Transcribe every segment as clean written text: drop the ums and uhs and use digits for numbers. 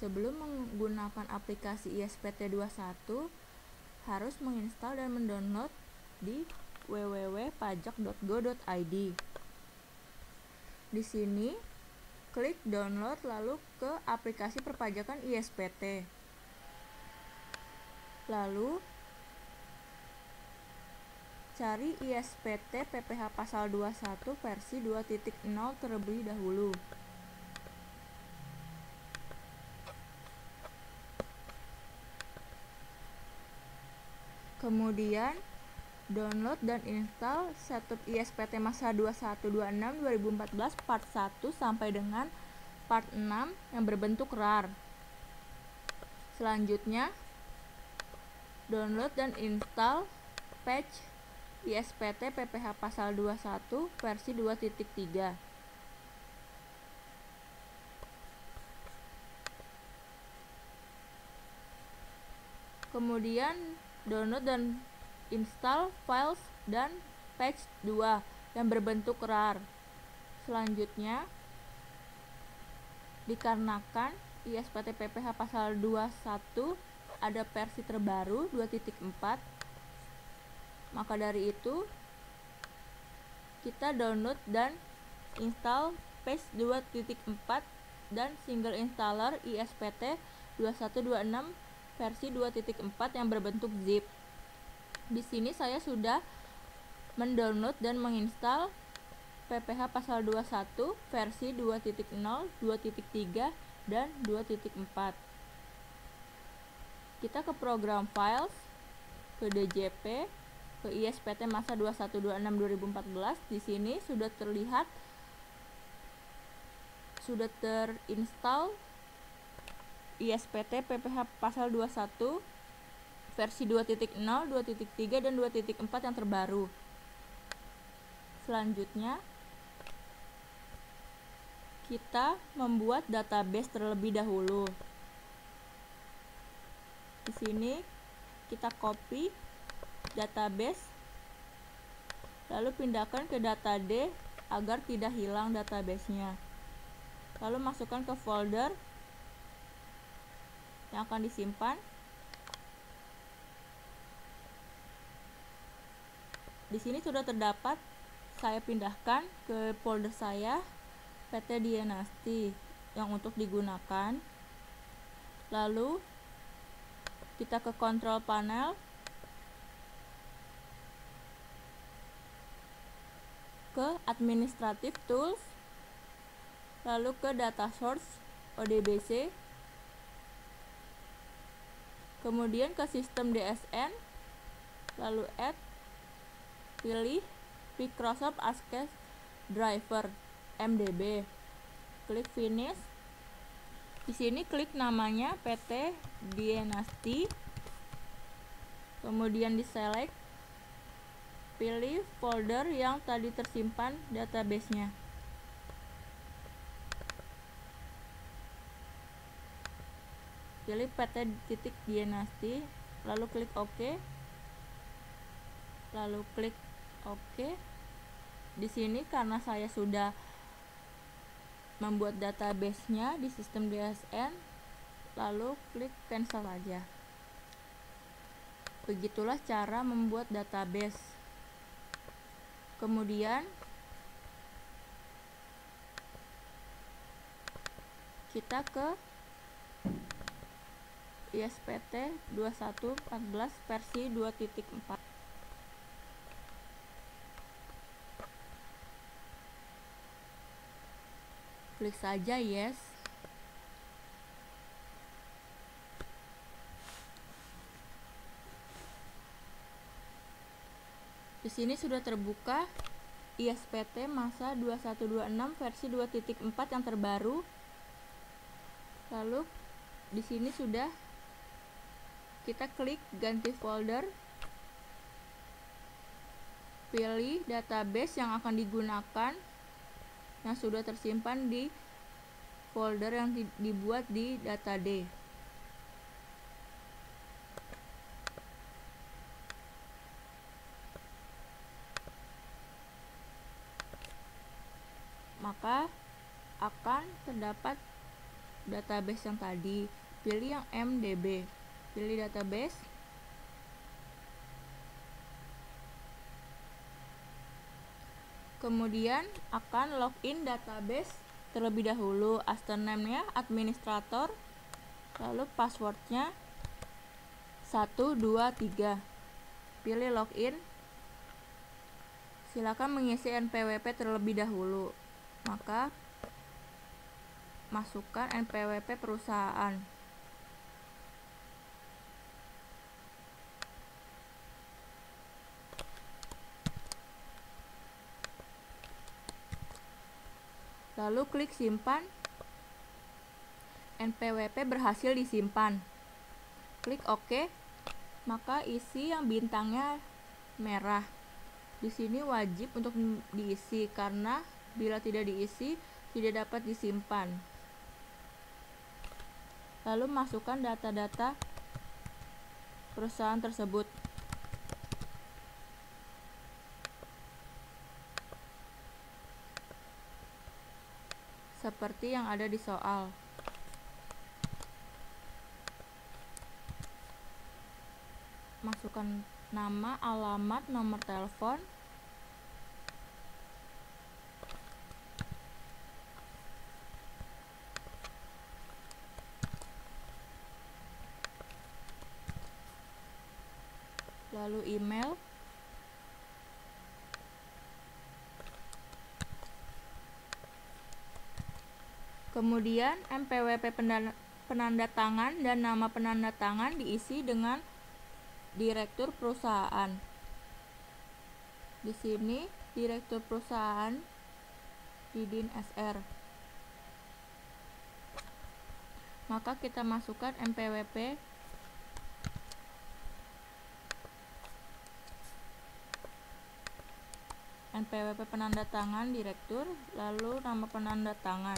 Sebelum menggunakan aplikasi ISPT21, harus menginstal dan mendownload di www.pajak.go.id. Di sini, klik download lalu ke aplikasi perpajakan ISPT. Lalu, cari ISPT PPh Pasal 21 versi 2.0 terlebih dahulu. Kemudian, download dan install setup ISPT masa 2126-2014 part 1 sampai dengan part 6 yang berbentuk RAR. Selanjutnya, download dan install patch ISPT PPh Pasal 21 versi 2.3. Kemudian download dan install files dan patch 2 yang berbentuk RAR. Selanjutnya, dikarenakan ISPT PPh Pasal 21 ada versi terbaru 2.4, maka dari itu kita download dan install patch 2.4 dan single installer ISPT 2126 versi 2.4 yang berbentuk zip. Di sini saya sudah mendownload dan menginstal PPh Pasal 21 versi 2.0, 2.3, dan 2.4. Kita ke program files, ke DJP, ke ISPT masa 2126-2014. Di sini sudah terlihat sudah terinstall ISPT PPh Pasal 21 versi 2.0, 2.3, dan 2.4 yang terbaru. Selanjutnya, kita membuat database terlebih dahulu. Di sini kita copy database, lalu pindahkan ke data D agar tidak hilang databasenya. Lalu masukkan ke folder yang akan disimpan. Di sini sudah terdapat, saya pindahkan ke folder saya PT Dienasti yang untuk digunakan. Lalu kita ke control panel, ke administrative tools, lalu ke data source ODBC, kemudian ke sistem DSN, lalu add, pilih Microsoft Access Driver MDB, klik finish. Di sini klik namanya PT Dienasti, kemudian di select, pilih folder yang tadi tersimpan databasenya. Pilih PT Dienasti, lalu klik OK, lalu klik OK. Di sini karena saya sudah membuat databasenya di sistem DSN, lalu klik cancel aja. Begitulah cara membuat database. Kemudian kita ke ISPT 2114 versi 2.4. Klik saja yes. Di sini sudah terbuka ISPT masa 2126 versi 2.4 yang terbaru. Lalu di sini sudah kita klik ganti folder, pilih database yang akan digunakan yang sudah tersimpan di folder yang dibuat di data D. Maka akan terdapat database yang tadi, pilih yang MDB, pilih database, kemudian akan login database terlebih dahulu, username-nya administrator, lalu passwordnya 123, pilih login. Silakan mengisi NPWP terlebih dahulu, maka masukkan NPWP perusahaan. Lalu klik simpan. NPWP berhasil disimpan. Klik OK, maka isi yang bintangnya merah. Di sini wajib untuk diisi karena bila tidak diisi tidak dapat disimpan. Lalu masukkan data-data perusahaan tersebut. Seperti yang ada di soal. Masukkan nama, alamat, nomor telepon, lalu email, kemudian NPWP penanda tangan dan nama penanda tangan diisi dengan direktur perusahaan. Di sini direktur perusahaan Didin SR. Maka kita masukkan NPWP penanda tangan direktur, lalu nama penanda tangan.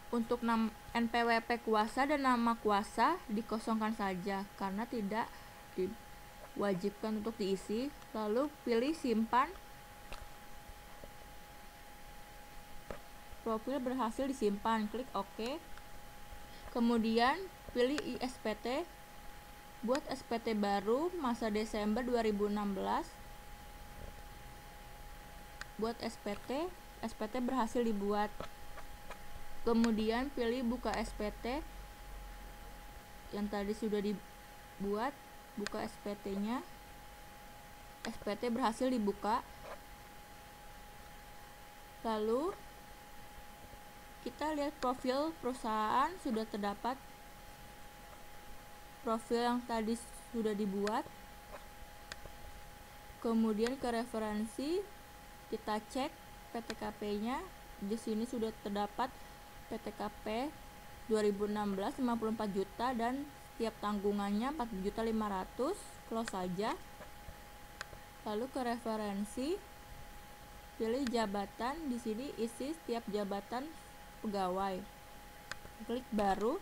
Untuk NPWP kuasa dan nama kuasa dikosongkan saja karena tidak diwajibkan untuk diisi. Lalu pilih simpan. Profil berhasil disimpan, klik OK. Kemudian pilih ISPT. Buat SPT baru masa Desember 2016. Buat SPT berhasil dibuat. Kemudian pilih buka SPT yang tadi sudah dibuat, buka SPT-nya. SPT berhasil dibuka. Lalu kita lihat profil perusahaan sudah terdapat. Profil yang tadi sudah dibuat. Kemudian ke referensi kita cek PTKP-nya. Di sini sudah terdapat PTKP 2016 54 juta dan setiap tanggungannya 4.500.000. Close saja. Lalu ke referensi, pilih jabatan. Di sini isi setiap jabatan pegawai. Klik baru.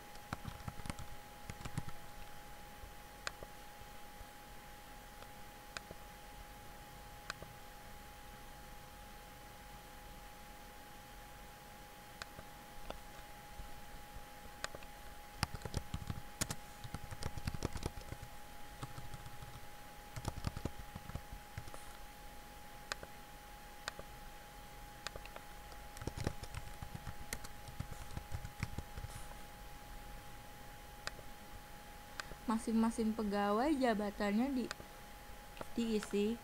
Masing-masing pegawai jabatannya diisi.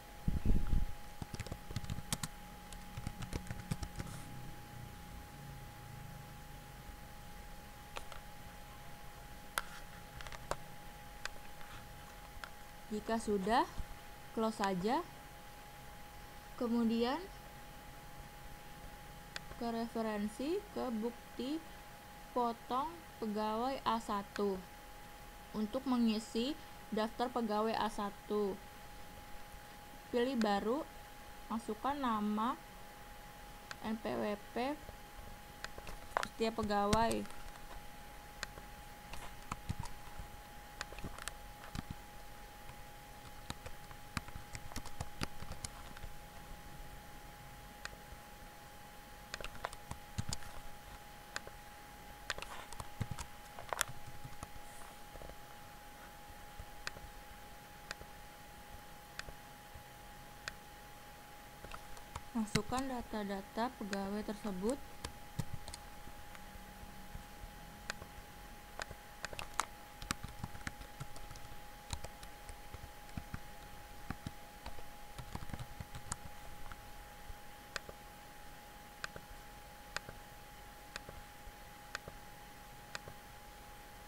Jika sudah, close saja. Kemudian ke referensi, ke bukti potong pegawai A1. Untuk mengisi daftar pegawai A1, pilih baru, masukkan nama, NPWP setiap pegawai. Masukkan data-data pegawai tersebut.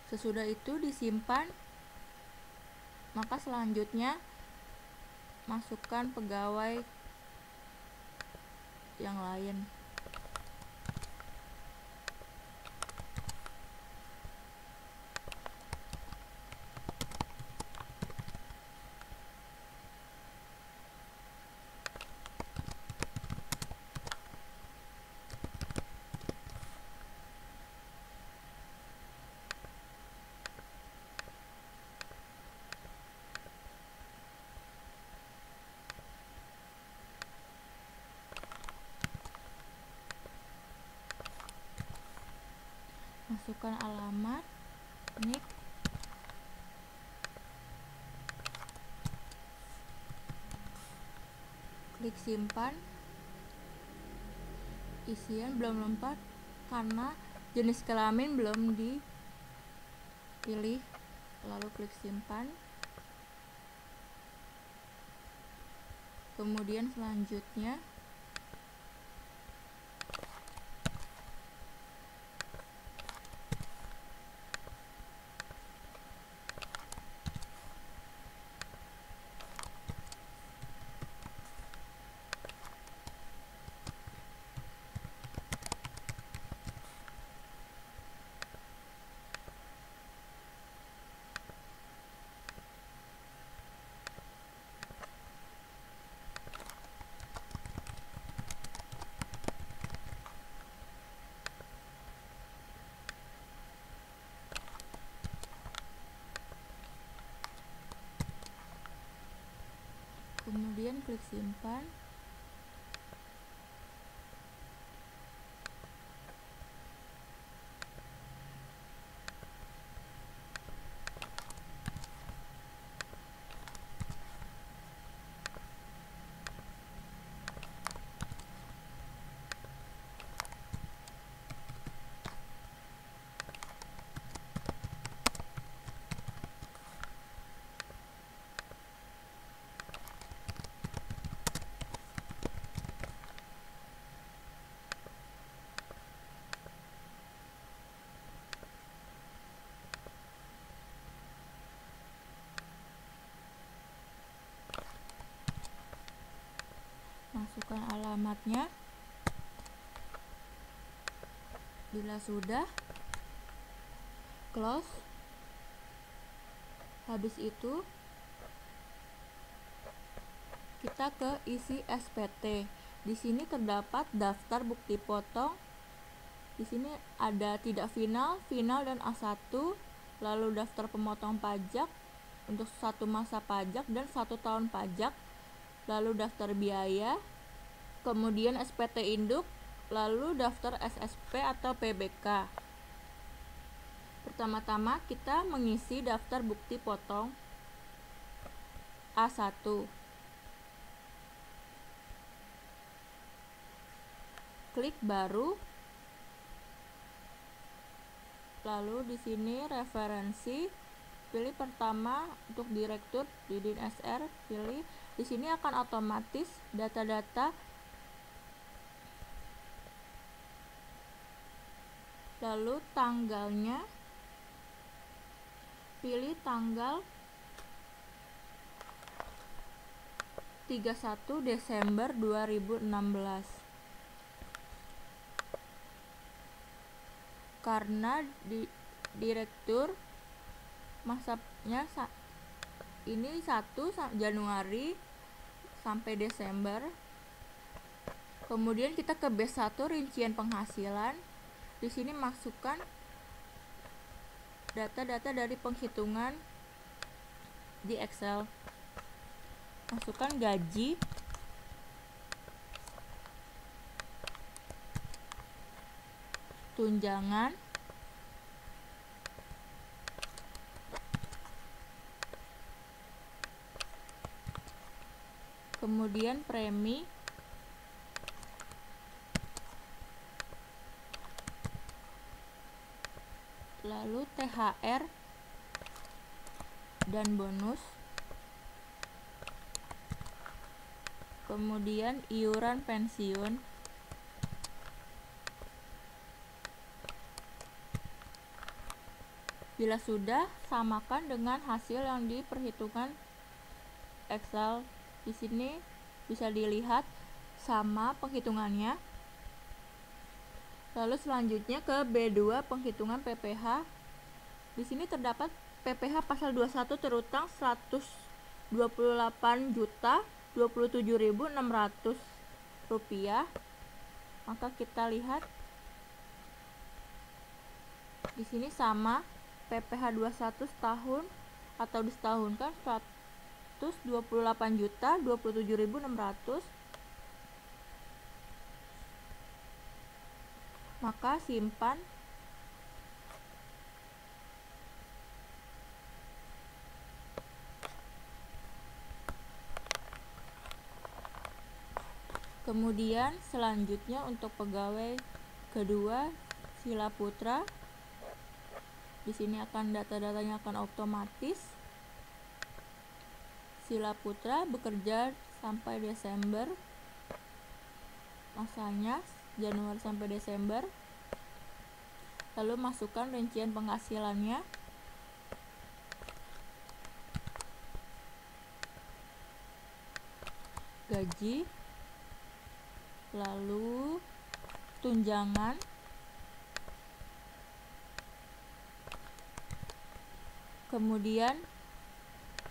Sesudah itu disimpan. Maka selanjutnya masukkan pegawai yang lain. Masukkan alamat, NIK, klik simpan. Isian belum lengkap karena jenis kelamin belum dipilih, lalu klik simpan. Kemudian selanjutnya klik simpan. Masukkan alamatnya. Bila sudah, close. Habis itu kita ke isi SPT. Di sini terdapat daftar bukti potong. Di sini ada tidak final, final dan A1, lalu daftar pemotong pajak untuk 1 masa pajak dan 1 tahun pajak, lalu daftar biaya, kemudian SPT induk, lalu daftar SSP atau PBK. Pertama-tama kita mengisi daftar bukti potong A1. Klik baru. Lalu di sini referensi, pilih pertama untuk direktur Didin SR, pilih. Di sini akan otomatis data-data. Lalu tanggalnya, pilih tanggal 31 Desember 2016. Karena di direktur masanya ini 1 Januari sampai Desember. Kemudian kita ke B1 rincian penghasilan. Di sini masukkan data-data dari penghitungan di Excel. Masukkan gaji, tunjangan, kemudian premi, lalu THR dan bonus, kemudian iuran pensiun, bila sudah, samakan dengan hasil yang diperhitungkan Excel. Di sini bisa dilihat sama penghitungannya. Lalu selanjutnya ke B2 penghitungan PPh. Di sini terdapat PPh pasal 21 terutang 128.027.600 rupiah. Maka kita lihat di sini sama PPh 21 setahun atau disetahunkan 128.027.600. Maka simpan. Kemudian selanjutnya untuk pegawai kedua Sila Putra, di sini akan data-datanya akan otomatis. Sila Putra bekerja sampai Desember, masanya Januari sampai Desember. Lalu masukkan rincian penghasilannya. Gaji, lalu tunjangan, kemudian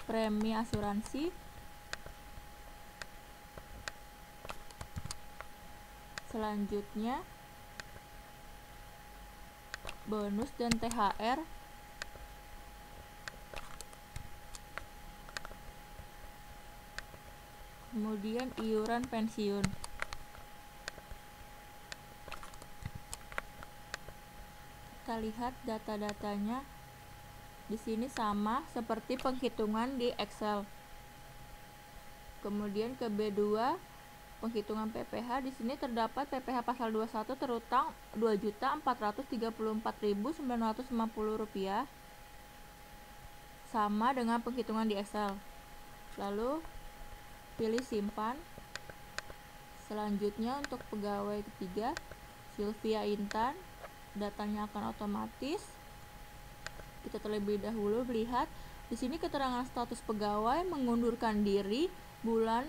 premi asuransi, selanjutnya bonus dan THR, kemudian iuran pensiun. Kita lihat data-datanya di sini sama seperti penghitungan di Excel. Kemudian ke B2 penghitungan PPh, di sini terdapat PPh pasal 21 terutang Rp2.434.950, sama dengan penghitungan di Excel. Lalu pilih simpan. Selanjutnya untuk pegawai ketiga Sylvia Intan, datanya akan otomatis. Kita terlebih dahulu melihat di sini keterangan status pegawai mengundurkan diri bulan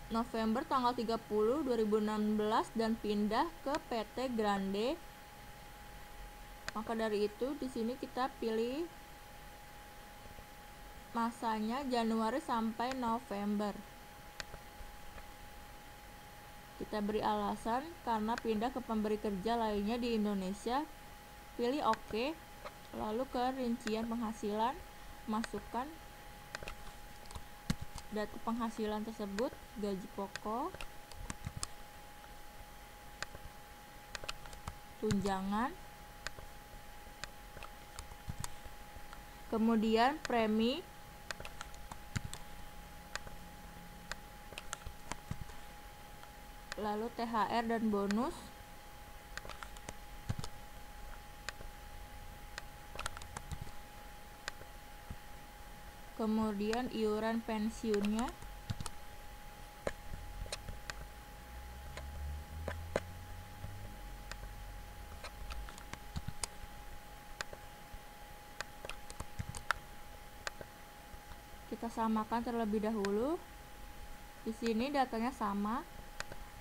November tanggal 30 2016 dan pindah ke PT Grande. Maka dari itu di sini kita pilih masanya Januari sampai November. Kita beri alasan karena pindah ke pemberi kerja lainnya di Indonesia. Pilih OK. Lalu ke rincian penghasilan, masukkan data penghasilan tersebut, gaji pokok, tunjangan, kemudian premi, lalu THR dan bonus, kemudian iuran pensiunnya, kita samakan terlebih dahulu. Di sini datanya sama.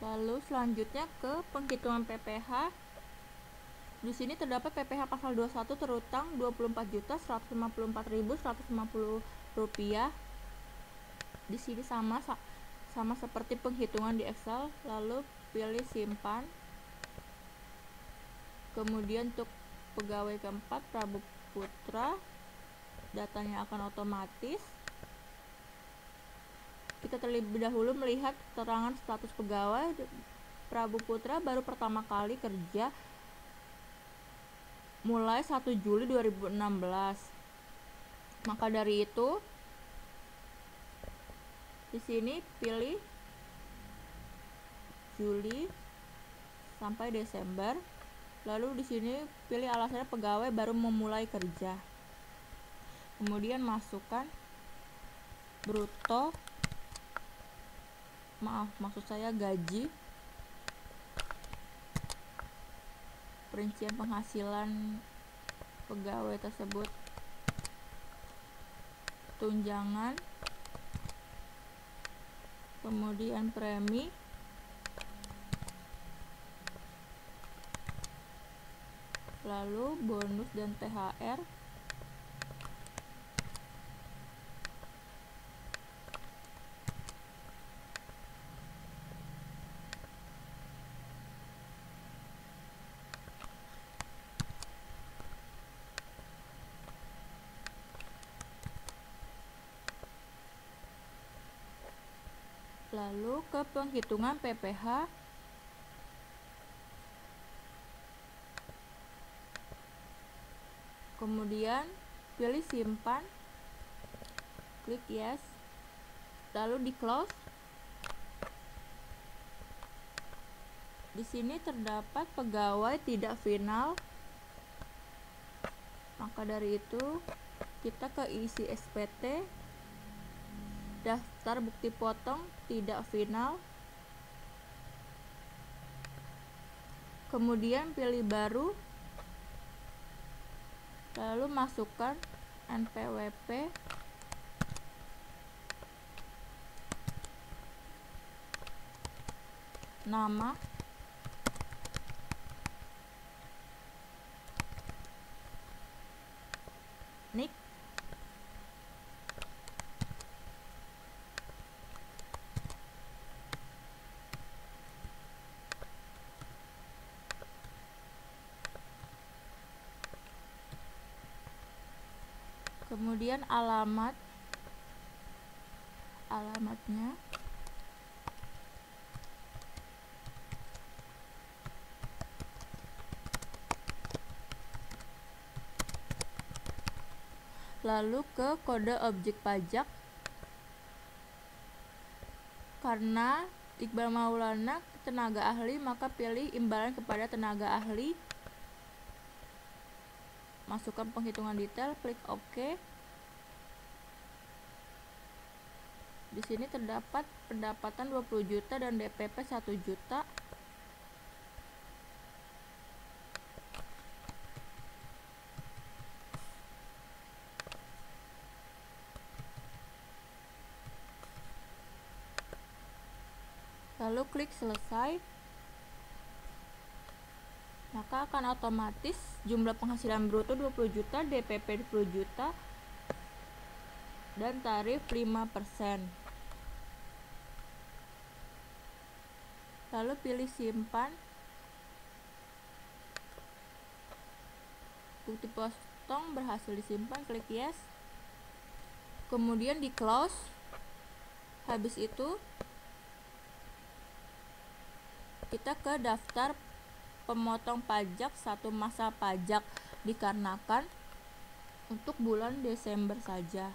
Lalu selanjutnya ke penghitungan PPh. Di sini terdapat PPh pasal 21 terutang Rp24.154.150. Di sini sama seperti penghitungan di Excel. Lalu pilih simpan. Kemudian untuk pegawai keempat Prabu Putra, datanya akan otomatis. Kita terlebih dahulu melihat keterangan status pegawai. Prabu Putra baru pertama kali kerja mulai 1 Juli 2016. Maka dari itu di sini pilih Juli sampai Desember. Lalu di sini pilih alasannya pegawai baru memulai kerja. Kemudian masukkan bruto, maksud saya gaji, perincian penghasilan pegawai tersebut, tunjangan, kemudian premi, lalu bonus dan THR, lalu ke penghitungan PPh, kemudian pilih simpan, klik yes, lalu di close. Di sini terdapat pegawai tidak final, maka dari itu kita ke isi SPT, daftar bukti potong tidak final, kemudian pilih baru, lalu masukkan NPWP, nama, NIK, kemudian alamatnya, lalu ke kode objek pajak. Karena Iqbal Maulana tenaga ahli, maka pilih imbalan kepada tenaga ahli, masukkan penghitungan detail, klik OK. Di sini terdapat pendapatan 20 juta dan DPP 1 juta. Lalu klik selesai. Maka akan otomatis jumlah penghasilan bruto 20 juta, DPP 20 juta, dan tarif 5%. Lalu pilih simpan. Bukti potong berhasil disimpan, klik yes. Kemudian di close. Habis itu kita ke daftar pemotong pajak satu masa pajak, dikarenakan untuk bulan Desember saja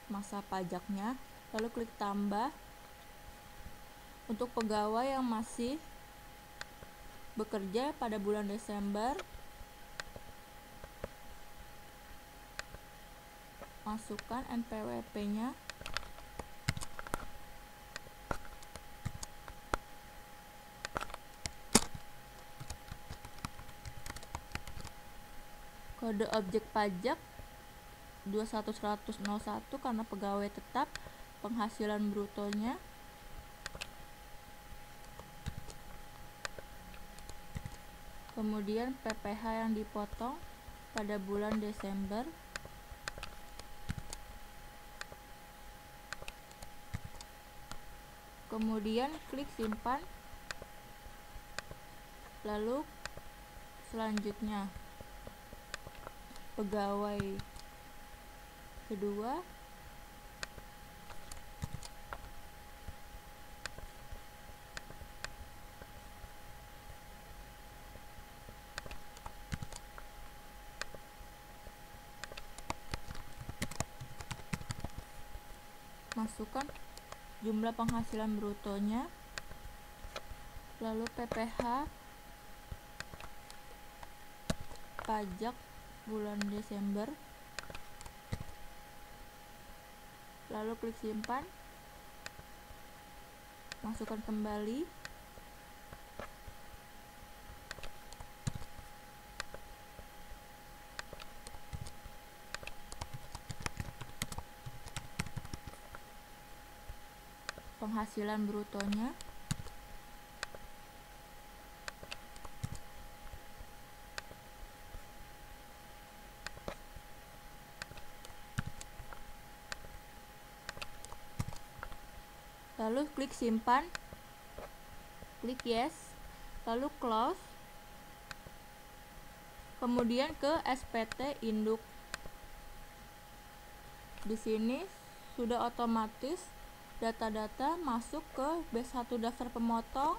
masa pajaknya. Lalu klik tambah. Untuk pegawai yang masih bekerja pada bulan Desember, masukkan NPWP-nya, kode objek pajak 21101 karena pegawai tetap, penghasilan brutonya, kemudian PPh yang dipotong pada bulan Desember, kemudian klik simpan. Lalu selanjutnya pegawai kedua, masukkan jumlah penghasilan brutonya, lalu PPH pajak bulan Desember, lalu klik simpan, masukkan kembali, penghasilan brutonya, lalu klik simpan, klik yes, lalu close, kemudian ke SPT induk. Di sini sudah otomatis data-data masuk ke B1 daftar pemotong,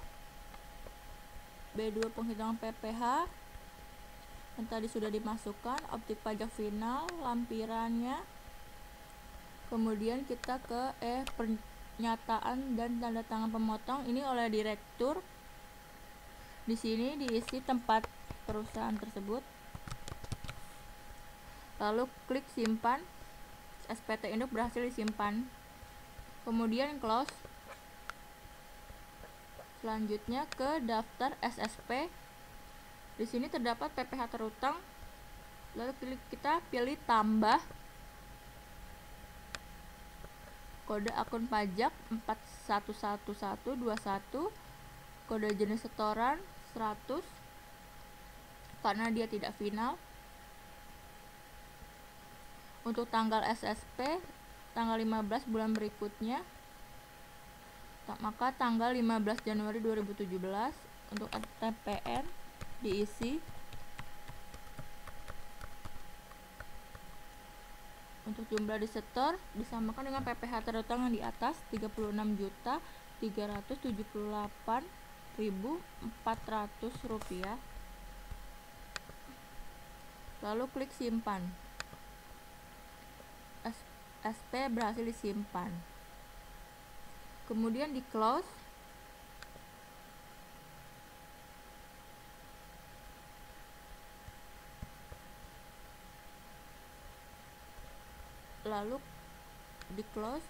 B2 penghitungan PPH yang tadi sudah dimasukkan, objek pajak final, lampirannya, kemudian kita ke pernyataan dan tanda tangan pemotong ini oleh direktur. Di sini diisi tempat perusahaan tersebut, lalu klik simpan, SPT induk berhasil disimpan, kemudian close. Selanjutnya ke daftar SSP. Di sini terdapat PPH terutang, lalu kita pilih tambah, kode akun pajak 411121, kode jenis setoran 100 karena dia tidak final. Untuk tanggal SSP tanggal 15 bulan berikutnya, maka tanggal 15 Januari 2017. Untuk TPN diisi, untuk jumlah disetor disamakan dengan PPH terutang yang di atas, 36.378.400 rupiah. Lalu klik simpan, SP berhasil disimpan, kemudian di close, lalu di close,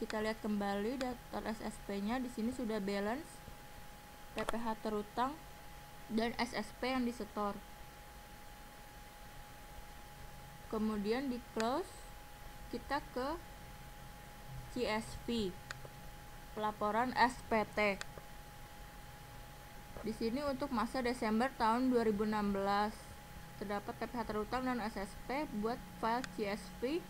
kita lihat kembali daftar SSP nya. Di sini sudah balance, PPH terutang, dan SSP yang disetor. Kemudian di close, kita ke CSV, pelaporan SPT. Di sini untuk masa Desember tahun 2016 terdapat PPH terutang dan SSP. Buat file CSV,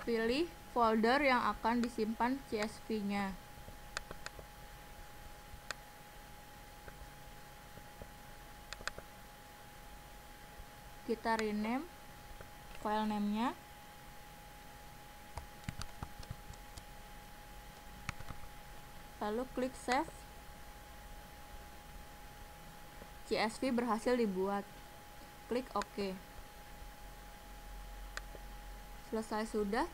pilih folder yang akan disimpan CSV-nya. Kita rename file name-nya, lalu klik save. CSV berhasil dibuat, klik OK. Selesai sudah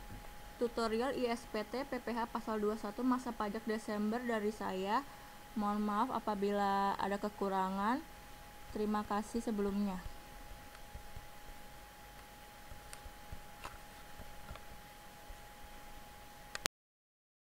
tutorial ISPT PPH pasal 21 masa pajak Desember dari saya. Mohon maaf apabila ada kekurangan. Terima kasih sebelumnya.